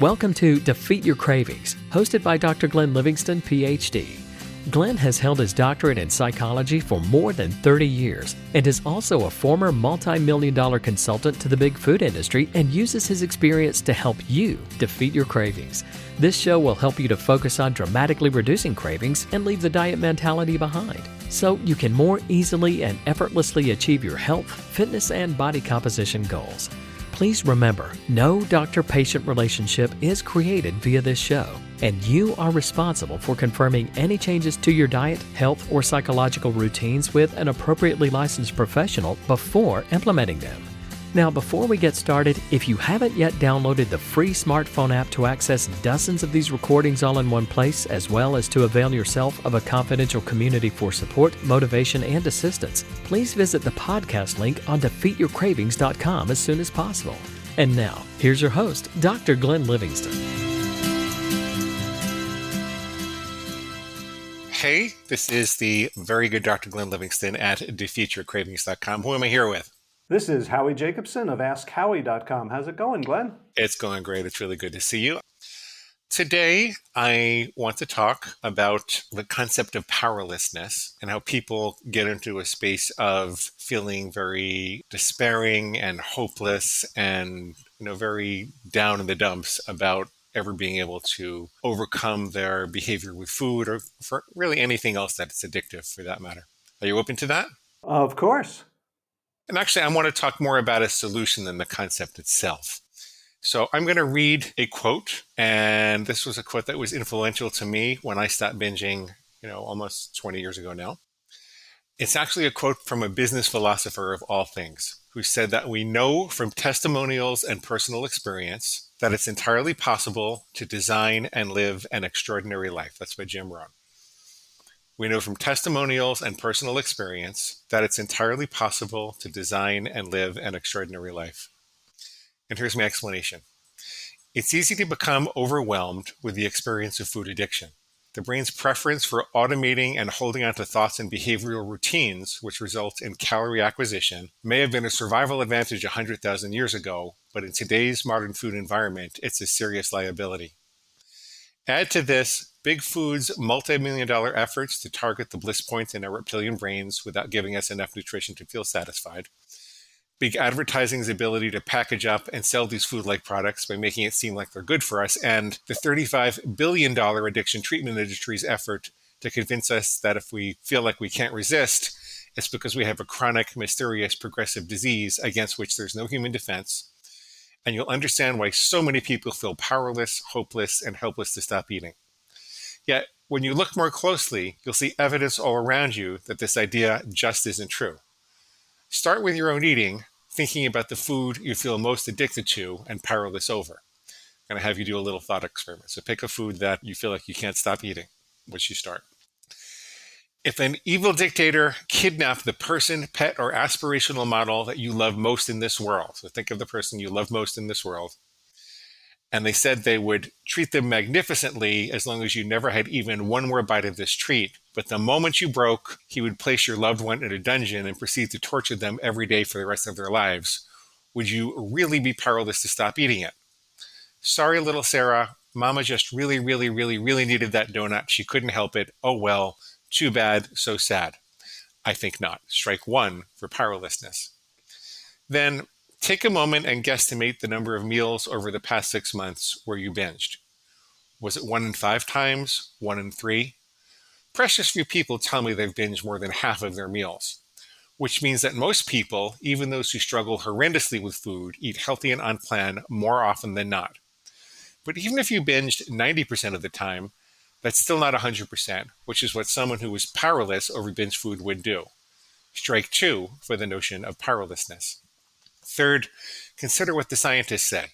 Welcome to Defeat Your Cravings, hosted by Dr. Glenn Livingston, PhD. Glenn has held his doctorate in psychology for more than 30 years and is also a former multi-million-dollar consultant to the big food industry and uses his experience to help you defeat your cravings. This show will help you to focus on dramatically reducing cravings and leave the diet mentality behind, so you can more easily and effortlessly achieve your health, fitness, and body composition goals. Please remember, no doctor-patient relationship is created via this show, and you are responsible for confirming any changes to your diet, health, or psychological routines with an appropriately licensed professional before implementing them. Now, before we get started, if you haven't yet downloaded the free smartphone app to access dozens of these recordings all in one place, as well as to avail yourself of a confidential community for support, motivation, and assistance, please visit the podcast link on defeatyourcravings.com as soon as possible. And now, here's your host, Dr. Glenn Livingston. Hey, this is the very good Dr. Glenn Livingston at defeatyourcravings.com. Who am I here with? This is Howie Jacobson of AskHowie.com. How's it going, Glenn? It's going great. It's really good to see you. Today, I want to talk about the concept of powerlessness and how people get into a space of feeling very despairing and hopeless and, very down in the dumps about ever being able to overcome their behavior with food or for really anything else that's addictive for that matter. Are you open to that? Of course. And actually, I want to talk more about a solution than the concept itself. So I'm going to read a quote, and this was a quote that was influential to me when I stopped binging, almost 20 years ago now. It's actually a quote from a business philosopher of all things, who said that we know from testimonials and personal experience that it's entirely possible to design and live an extraordinary life. That's by Jim Rohn. We know from testimonials and personal experience that it's entirely possible to design and live an extraordinary life. And here's my explanation. It's easy to become overwhelmed with the experience of food addiction. The brain's preference for automating and holding on to thoughts and behavioral routines, which result in calorie acquisition, may have been a survival advantage 100,000 years ago, but in today's modern food environment, it's a serious liability. Add to this Big Food's multi-million-dollar efforts to target the bliss points in our reptilian brains without giving us enough nutrition to feel satisfied. Big Advertising's ability to package up and sell these food-like products by making it seem like they're good for us, and the $35 billion addiction treatment industry's effort to convince us that if we feel like we can't resist, it's because we have a chronic, mysterious, progressive disease against which there's no human defense. And you'll understand why so many people feel powerless, hopeless, and helpless to stop eating. Yet, when you look more closely, you'll see evidence all around you that this idea just isn't true. Start with your own eating, thinking about the food you feel most addicted to and powerless over. I'm going to have you do a little thought experiment. So pick a food that you feel like you can't stop eating. Once you start. If an evil dictator kidnapped the person, pet, or aspirational model that you love most in this world, so think of the person you love most in this world, and they said they would treat them magnificently as long as you never had even one more bite of this treat, but the moment you broke, he would place your loved one in a dungeon and proceed to torture them every day for the rest of their lives, would you really be powerless to stop eating it? Sorry, little Sarah, Mama just really needed that donut. She couldn't help it. Oh well. Too bad, so sad. I think not. Strike one for powerlessness. Then take a moment and guesstimate the number of meals over the past 6 months where you binged. Was it 1 in 5 times? 1 in 3? Precious few people tell me they've binged more than half of their meals, which means that most people, even those who struggle horrendously with food, eat healthy and on plan more often than not. But even if you binged 90% of the time, that's still not 100%, which is what someone who was powerless over binge food would do. Strike two for the notion of powerlessness. Third, consider what the scientists say.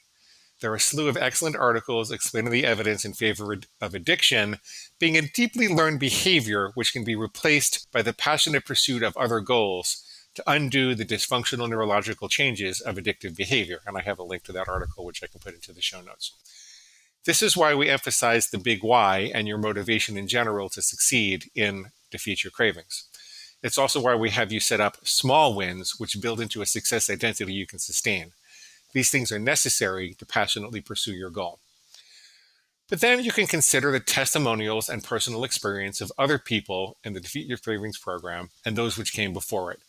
There are a slew of excellent articles explaining the evidence in favor of addiction being a deeply learned behavior which can be replaced by the passionate pursuit of other goals to undo the dysfunctional neurological changes of addictive behavior. And I have a link to that article which I can put into the show notes. This is why we emphasize the big why and your motivation in general to succeed in Defeat Your Cravings. It's also why we have you set up small wins, which build into a success identity you can sustain. These things are necessary to passionately pursue your goal. But then you can consider the testimonials and personal experience of other people in the Defeat Your Cravings program and those which came before it.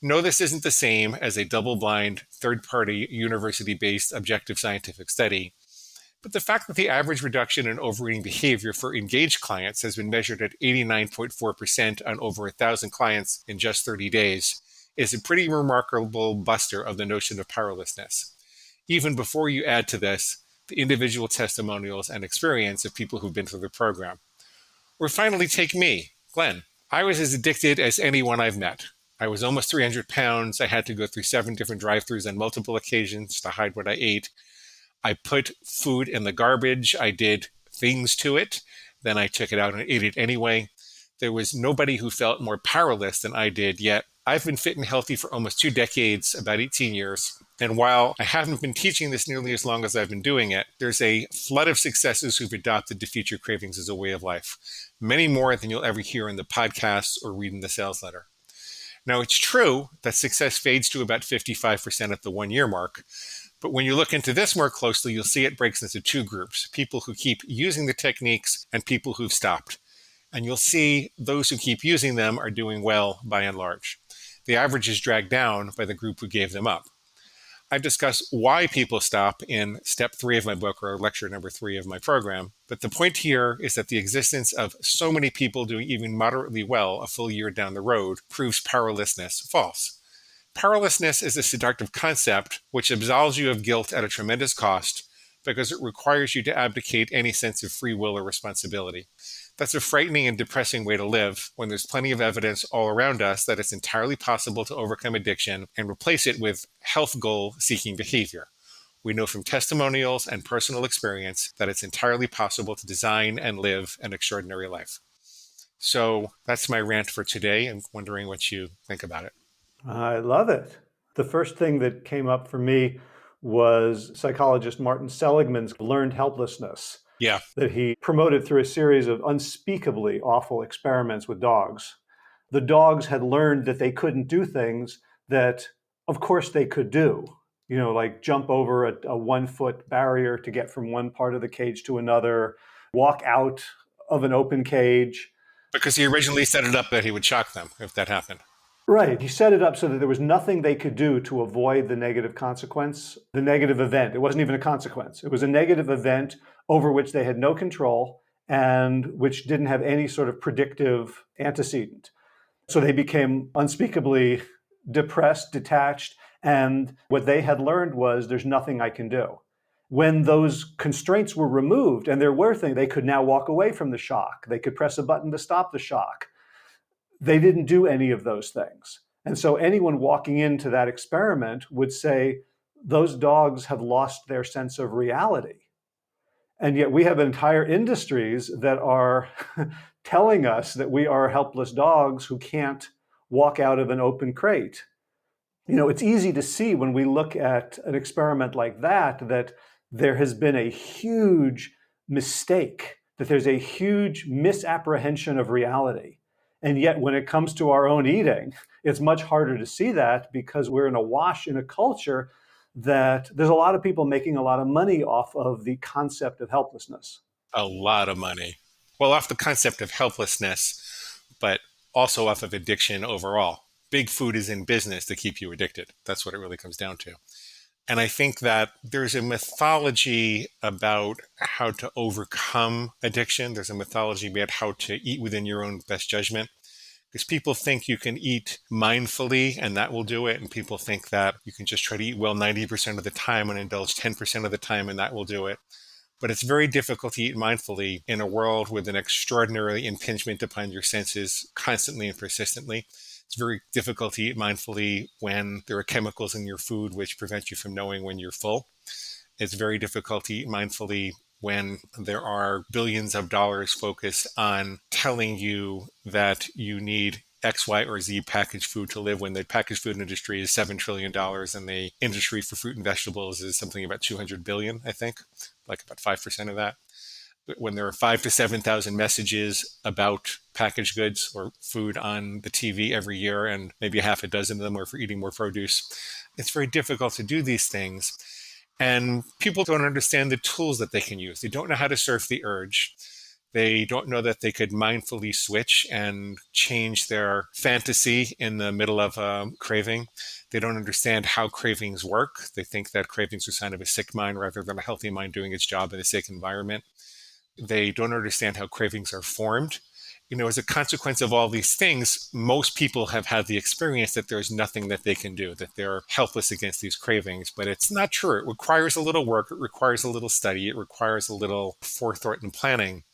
No, this isn't the same as a double-blind, third-party, university-based objective scientific study. But the fact that the average reduction in overeating behavior for engaged clients has been measured at 89.4% on over 1,000 clients in just 30 days is a pretty remarkable buster of the notion of powerlessness. Even before you add to this the individual testimonials and experience of people who've been through the program. Or finally, take me, Glenn. I was as addicted as anyone I've met. I was almost 300 pounds. I had to go through 7 different drive-thrus on multiple occasions to hide what I ate. I put food in the garbage. I did things to it. Then I took it out and ate it anyway. There was nobody who felt more powerless than I did, yet I've been fit and healthy for almost 2 decades, about 18 years. And while I haven't been teaching this nearly as long as I've been doing it, there's a flood of successes who've adopted Defeat Your Cravings as a way of life. Many more than you'll ever hear in the podcasts or read in the sales letter. Now, it's true that success fades to about 55% at the 1-year mark. But when you look into this more closely, you'll see it breaks into 2 groups, people who keep using the techniques and people who've stopped. And you'll see those who keep using them are doing well by and large. The average is dragged down by the group who gave them up. I've discussed why people stop in step 3 of my book, or lecture number 3 of my program. But the point here is that the existence of so many people doing even moderately well a full year down the road proves powerlessness false. Powerlessness is a seductive concept which absolves you of guilt at a tremendous cost because it requires you to abdicate any sense of free will or responsibility. That's a frightening and depressing way to live when there's plenty of evidence all around us that it's entirely possible to overcome addiction and replace it with health goal-seeking behavior. We know from testimonials and personal experience that it's entirely possible to design and live an extraordinary life. So that's my rant for today. I'm wondering what you think about it. I love it. The first thing that came up for me was psychologist Martin Seligman's learned helplessness. Yeah. That he promoted through a series of unspeakably awful experiments with dogs. The dogs had learned that they couldn't do things that, of course, they could do. Like jump over a 1-foot barrier to get from one part of the cage to another, walk out of an open cage. Because he originally set it up that he would shock them if that happened. Right. He set it up so that there was nothing they could do to avoid the negative consequence, the negative event. It wasn't even a consequence. It was a negative event over which they had no control and which didn't have any sort of predictive antecedent. So they became unspeakably depressed, detached, and what they had learned was there's nothing I can do. When those constraints were removed and there were things, they could now walk away from the shock. They could press a button to stop the shock. They didn't do any of those things. And so anyone walking into that experiment would say, those dogs have lost their sense of reality. And yet we have entire industries that are telling us that we are helpless dogs who can't walk out of an open crate. It's easy to see when we look at an experiment like that there has been a huge mistake, that there's a huge misapprehension of reality. And yet when it comes to our own eating, it's much harder to see that because we're awash in a culture that there's a lot of people making a lot of money off of the concept of helplessness. A lot of money. Well, off the concept of helplessness, but also off of addiction overall. Big food is in business to keep you addicted. That's what it really comes down to. And I think that there's a mythology about how to overcome addiction. There's a mythology about how to eat within your own best judgment. Because people think you can eat mindfully and that will do it. And people think that you can just try to eat well 90% of the time and indulge 10% of the time and that will do it. But it's very difficult to eat mindfully in a world with an extraordinary impingement upon your senses constantly and persistently. It's very difficult to eat mindfully when there are chemicals in your food which prevent you from knowing when you're full. It's very difficult to eat mindfully when there are billions of dollars focused on telling you that you need X, Y, or Z packaged food to live when the packaged food industry is $7 trillion and the industry for fruit and vegetables is something about 200 billion, I think, like about 5% of that. When there are 5,000 to 7,000 messages about packaged goods or food on the TV every year, and maybe half a dozen of them are for eating more produce, it's very difficult to do these things. And people don't understand the tools that they can use. They don't know how to surf the urge. They don't know that they could mindfully switch and change their fantasy in the middle of a craving. They don't understand how cravings work. They think that cravings are a sign of a sick mind rather than a healthy mind doing its job in a sick environment. They don't understand how cravings are formed. As a consequence of all these things, most people have had the experience that there's nothing that they can do, that they're helpless against these cravings. But it's not true. It requires a little work. It requires a little study. It requires a little forethought and planning.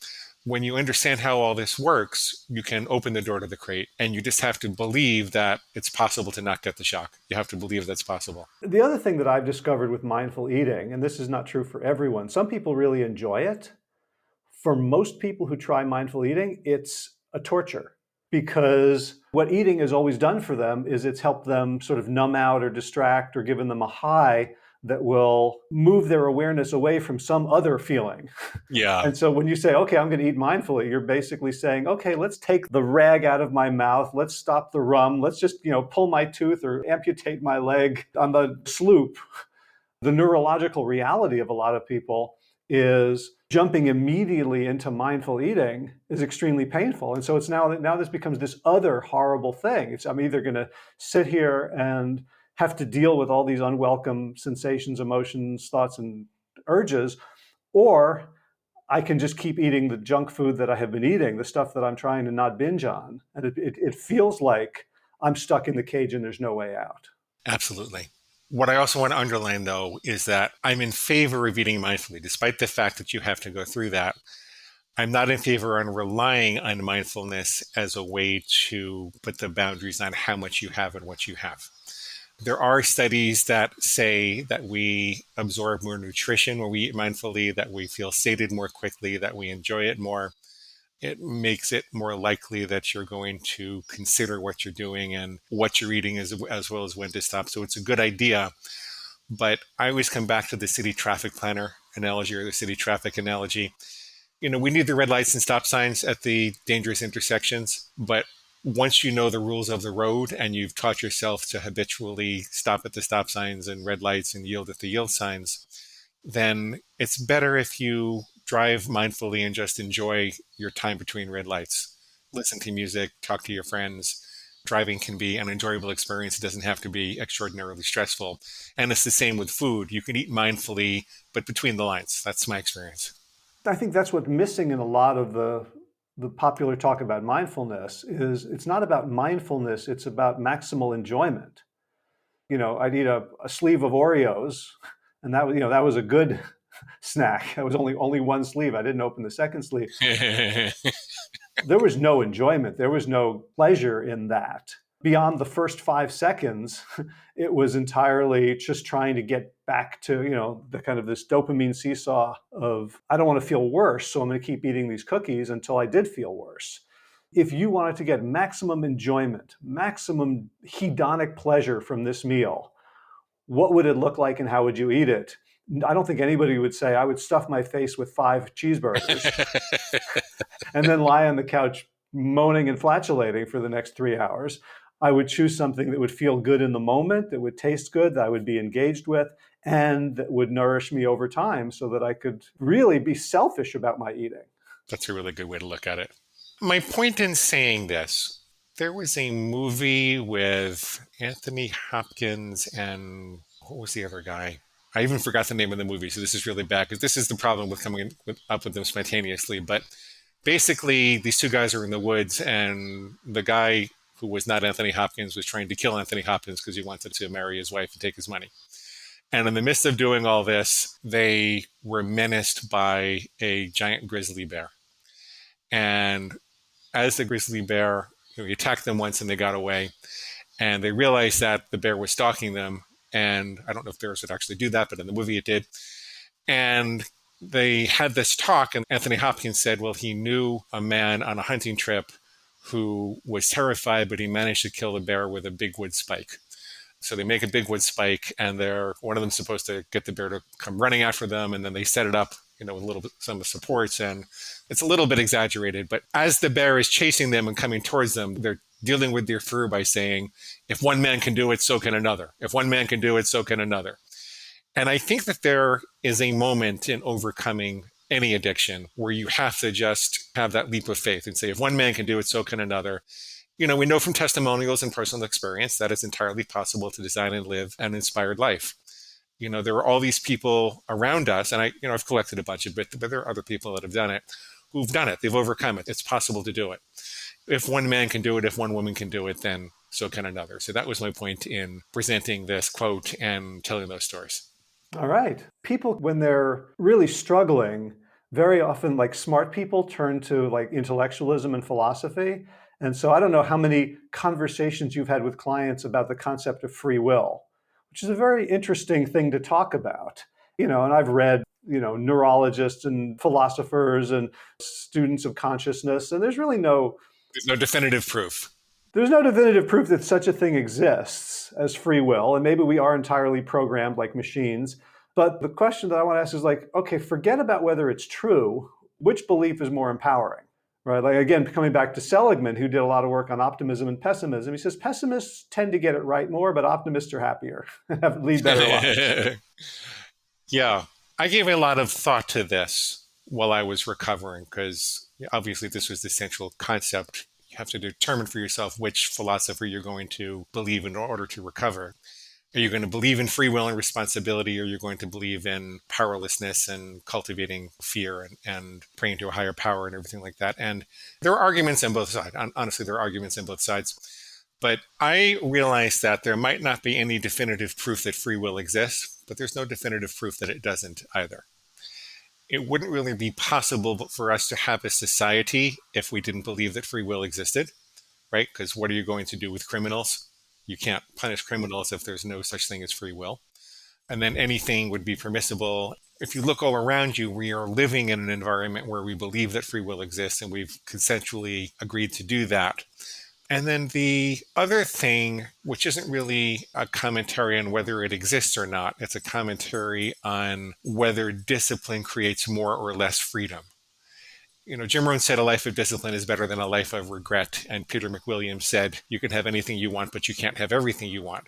When you understand how all this works, you can open the door to the crate, and you just have to believe that it's possible to not get the shock. You have to believe that's possible. The other thing that I've discovered with mindful eating, and this is not true for everyone, some people really enjoy it. For most people who try mindful eating, it's a torture, because what eating has always done for them is it's helped them sort of numb out or distract or given them a high that will move their awareness away from some other feeling. Yeah. And so when you say, okay, I'm going to eat mindfully, you're basically saying, okay, let's take the rag out of my mouth. Let's stop the rum. Let's just, pull my tooth or amputate my leg on the sloop. The neurological reality of a lot of people is jumping immediately into mindful eating is extremely painful. And so it's now this becomes this other horrible thing. I'm either going to sit here and have to deal with all these unwelcome sensations, emotions, thoughts, and urges, or I can just keep eating the junk food that I have been eating, the stuff that I'm trying to not binge on. And it feels like I'm stuck in the cage and there's no way out. Absolutely. What I also want to underline, though, is that I'm in favor of eating mindfully, despite the fact that you have to go through that. I'm not in favor on relying on mindfulness as a way to put the boundaries on how much you have and what you have. There are studies that say that we absorb more nutrition when we eat mindfully, that we feel sated more quickly, that we enjoy it more. It makes it more likely that you're going to consider what you're doing and what you're eating as well as when to stop. So it's a good idea. But I always come back to the city traffic planner analogy or the city traffic analogy. We need the red lights and stop signs at the dangerous intersections. But once you know the rules of the road and you've taught yourself to habitually stop at the stop signs and red lights and yield at the yield signs, then it's better if you drive mindfully and just enjoy your time between red lights. Listen to music, talk to your friends. Driving can be an enjoyable experience. It doesn't have to be extraordinarily stressful. And it's the same with food. You can eat mindfully, but between the lines. That's my experience. I think that's what's missing in a lot of the popular talk about mindfulness is it's not about mindfulness, it's about maximal enjoyment. I'd eat a sleeve of Oreos, and that was a good snack. That was only one sleeve. I didn't open the second sleeve. There was no enjoyment. There was no pleasure in that. Beyond the first 5 seconds, it was entirely just trying to get back to, the kind of this dopamine seesaw of, I don't want to feel worse, so I'm going to keep eating these cookies until I did feel worse. If you wanted to get maximum enjoyment, maximum hedonic pleasure from this meal, what would it look like and how would you eat it? I don't think anybody would say, I would stuff my face with 5 cheeseburgers and then lie on the couch moaning and flatulating for the next 3 hours. I would choose something that would feel good in the moment, that would taste good, that I would be engaged with, and that would nourish me over time so that I could really be selfish about my eating. That's a really good way to look at it. My point in saying this, there was a movie with Anthony Hopkins and what was the other guy? I even forgot the name of the movie, so this is really bad because this is the problem with coming up with them spontaneously. But basically, these two guys are in the woods, and the guy who was not Anthony Hopkins was trying to kill Anthony Hopkins because he wanted to marry his wife and take his money. And in the midst of doing all this, they were menaced by a giant grizzly bear. And as the grizzly bear, he attacked them once and they got away. And they realized that the bear was stalking them. And I don't know if bears would actually do that, but in the movie it did. And they had this talk, and Anthony Hopkins said, well, he knew a man on a hunting trip who was terrified, but he managed to kill the bear with a big wood spike. So they make a big wood spike, and one of them's supposed to get the bear to come running after them, and then they set it up, with a little bit, some supports, and it's a little bit exaggerated. But as the bear is chasing them and coming towards them, they're dealing with their fear by saying, if one man can do it, so can another. If one man can do it, so can another. And I think that there is a moment in overcoming any addiction where you have to just have that leap of faith and say, if one man can do it, so can another. We know from testimonials and personal experience that it's entirely possible to design and live an inspired life. There are all these people around us, and I've collected a bunch of it, but there are other people that have done it, who've done it. They've overcome it. It's possible to do it. If one man can do it, if one woman can do it, then so can another. So that was my point in presenting this quote and telling those stories. All right. People, when they're really struggling, very often, like smart people, turn to like intellectualism and philosophy. And so I don't know how many conversations you've had with clients about the concept of free will, which is a very interesting thing to talk about. And I've read, neurologists and philosophers and students of consciousness, and there's no definitive proof. There's no definitive proof that such a thing exists as free will, and maybe we are entirely programmed like machines. But the question that I want to ask is like, okay, forget about whether it's true. Which belief is more empowering, right? Like, again, coming back to Seligman, who did a lot of work on optimism and pessimism, he says pessimists tend to get it right more, but optimists are happier and lead better lives. Yeah, I gave a lot of thought to this while I was recovering, because obviously this was the central concept. You have to determine for yourself which philosophy you're going to believe in order to recover. Are you going to believe in free will and responsibility, or are you going to believe in powerlessness and cultivating fear and praying to a higher power and everything like that? And there are arguments on both sides. Honestly, there are arguments on both sides. But I realized that there might not be any definitive proof that free will exists, but there's no definitive proof that it doesn't either. It wouldn't really be possible for us to have a society if we didn't believe that free will existed, right? Because what are you going to do with criminals? You can't punish criminals if there's no such thing as free will. And then anything would be permissible. If you look all around you, we are living in an environment where we believe that free will exists, and we've consensually agreed to do that. And then the other thing, which isn't really a commentary on whether it exists or not, it's a commentary on whether discipline creates more or less freedom. Jim Rohn said a life of discipline is better than a life of regret. And Peter McWilliams said, you can have anything you want, but you can't have everything you want.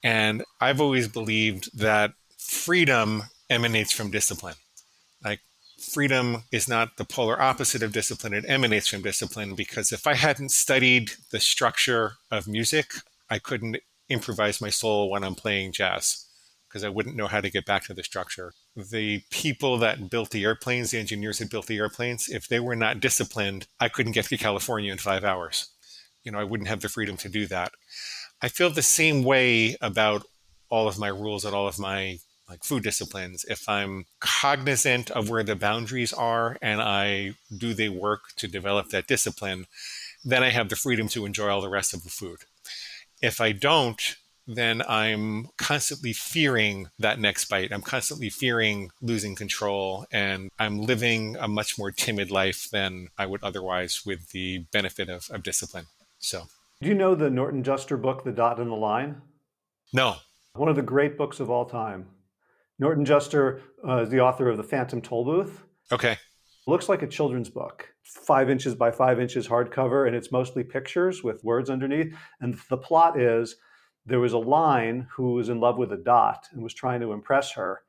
And I've always believed that freedom emanates from discipline. Like, freedom is not the polar opposite of discipline. It emanates from discipline, because if I hadn't studied the structure of music, I couldn't improvise my soul when I'm playing jazz, because I wouldn't know how to get back to the structure. The people that built the airplanes, the engineers that built the airplanes, if they were not disciplined, I couldn't get to California in 5 hours. I wouldn't have the freedom to do that. I feel the same way about all of my rules and all of my food disciplines. If I'm cognizant of where the boundaries are and I do the work to develop that discipline, then I have the freedom to enjoy all the rest of the food. If I don't, then I'm constantly fearing that next bite. I'm constantly fearing losing control, and I'm living a much more timid life than I would otherwise with the benefit of discipline. So, do you know the Norton Juster book, The Dot and the Line? No. One of the great books of all time. Norton Juster is the author of The Phantom Tollbooth. Okay. Looks like a children's book, 5 inches by 5 inches hardcover, and it's mostly pictures with words underneath. And the plot is, there was a line who was in love with a dot and was trying to impress her,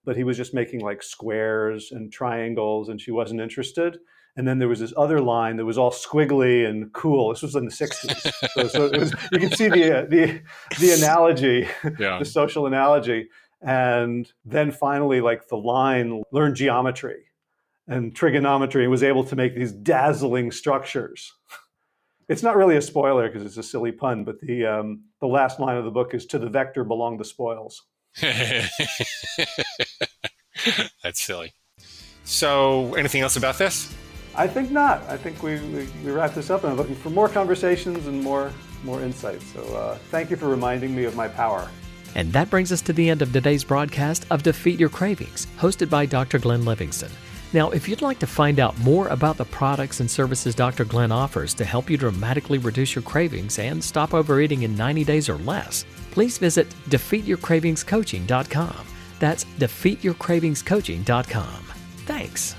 but he was just making like squares and triangles, and she wasn't interested. And then there was this other line that was all squiggly and cool. This was in the 60s. So it was, you can see the analogy, yeah. The social analogy. And then finally, like, the line learned geometry and trigonometry and was able to make these dazzling structures. It's not really a spoiler because it's a silly pun, but the last line of the book is, "To the vector belong the spoils." That's silly. So, anything else about this? I think not. I think we wrap this up, and I'm looking for more conversations and more insights. So thank you for reminding me of my power. And that brings us to the end of today's broadcast of Defeat Your Cravings, hosted by Dr. Glenn Livingston. Now, if you'd like to find out more about the products and services Dr. Glenn offers to help you dramatically reduce your cravings and stop overeating in 90 days or less, please visit defeatyourcravingscoaching.com. That's defeatyourcravingscoaching.com. Thanks.